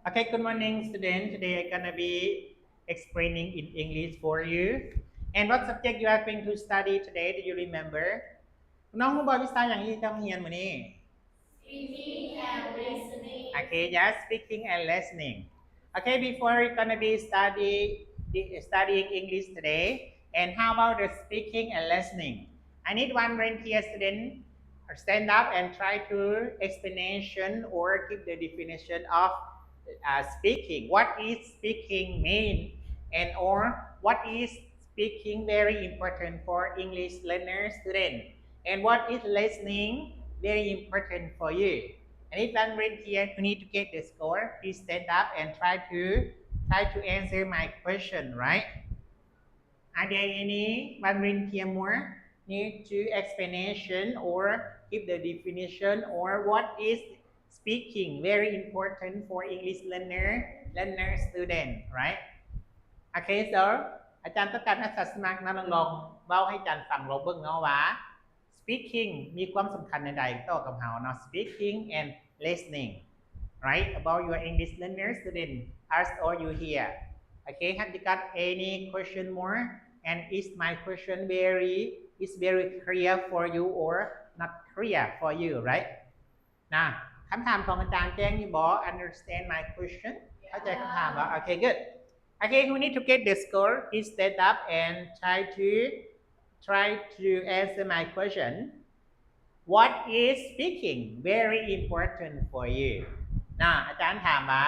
Okay, good morning, student. Today I'm gonna be explaining in English for you. And what subject you are going to study today? Do you remember? น้องผู้บอยวิชาอย่างที่ต้องเรียนมื้อนี้ Speaking and listening. Okay, just speaking and listening. Okay, before we're gonna be studying English today, and how about the speaking and listening? I need one volunteer student stand up and try to explanation or give the definition of speaking. What is speaking mean, and or what is speaking very important for English learner student, and what is listening very important for you. And if one volunteer who need to get the score, please stand up and try to answer my question, right? Are there any one volunteer more need to explanation or give the definition or what is speaking very important for English learner student, right? Okay, so อาจารย์ต้องการนักศึกษาสมัครนะลองเล่าให้อาจารย์ฟังเราเบิ่งเนาะว่า speaking มีความสำคัญใดๆต่อกับเราเนาะ speaking and listening right about your English learner student ask all you here okay have you got any question more and is my question very clear for you or not clear for you right นะคำถามของอาจารย์แจ้งนี่บอก understand my question เข้าใจคำถามแล้ว okay good okay who need to get the score please stand up and try to answer my question what is speaking very important for you นะอาจารย์ถามว่า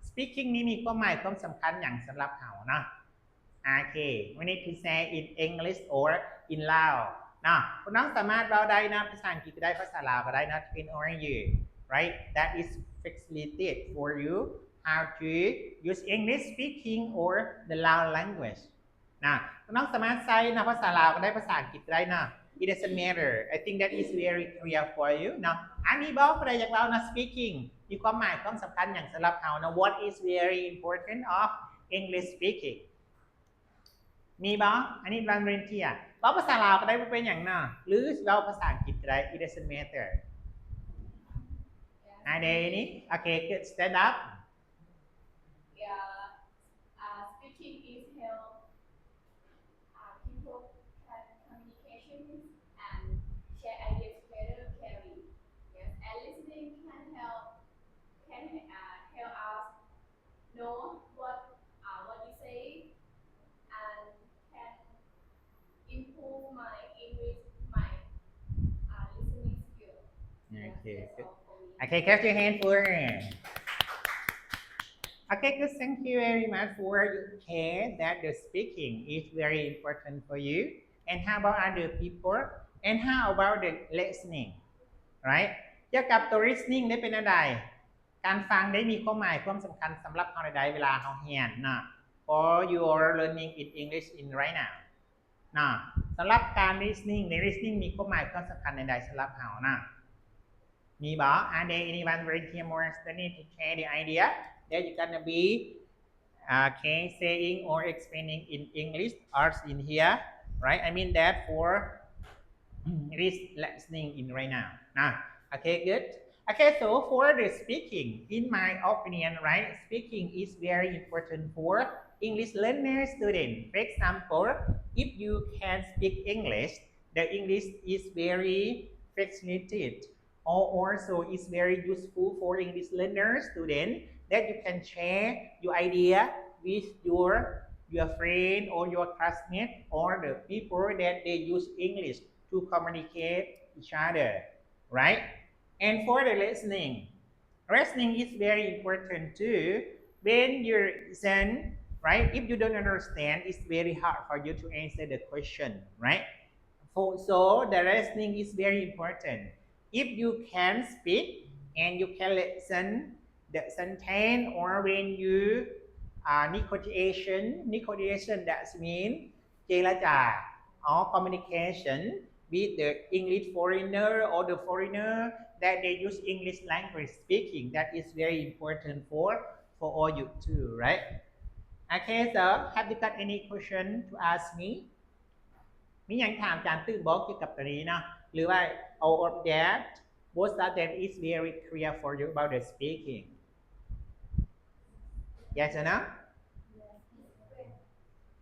speaking นี้มีความหมายความสำคัญอย่างสำหรับเขานะโอเค we need to say in English or in Lao นะคุณน้องสามารถเราได้นะภาษาอังกฤษก็ได้ภาษาลาวก็ได้นะ depend on you right that is facilitated for you how to use English speaking or the Lao language นะคุณน้องสามารถใช้นะภาษาลาวก็ได้ภาษาอังกฤษก็ได้นะ it doesn't matter I think that is very clear for you นะอันนี้บอกอะไรจากเรานะ speaking มีความหมายความสำคัญอย่างสำหรับเขานะ what is very important of English speaking มีบออันนี้รันเรนเทียเราภาษาลาวก็ได้เป็นอย่างน่ะหรือเราภาษาอังกฤษก็ได้ it doesn't matter อันนี้โอเค good stand up Yeah, speaking is help people can communication and share ideas together, carry. Yes, and listening can help us know what you say and can improve my English my listening skill. okay That's good all for me. okay clap your hand for okay good thank you very much for your care that the speaking is very important for you and how about other people and how about the listening right เกี่ยวกับตัว listening ได้เป็นอะไรการฟังได้มีความหมายความสำคัญสำหรับเราใดๆเวลาเราเรียนนะ for your learning in English in right now นะสำหรับการ listening ใน listening มีความหมายความสำคัญใดๆสำหรับเรานะมีบอก are there anyone right here more studying to share the idea that you're gonna be okay saying or explaining in English or in here right I mean that for listening in right now nah okay good okay so for the speaking in my opinion right speaking is very important for English learner student for example if you can speak English the English is very facilitated or also is very useful for English learner student that you can share your idea with your friend or your classmate or the people that they use English to communicate each other, right? And for the listening is very important too. When you listen, right? If you don't understand, it's very hard for you to answer the question, right? So the listening is very important. If you can speak and you can listen the sentence or when you negotiation that means เจรจา or communication with the English foreigner or the foreigner that they use English language speaking that is very important for all you too right okay so have you got any question to ask me มีอย่างถามอาจารย์ตื้อบอกเกี่ยวกับตัวนี้เนาะหรือว่า all of that most of them is very clear for you about the speaking Yes or no?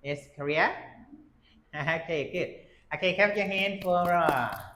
Yes, Korea. Okay, good. Okay, clap your hand for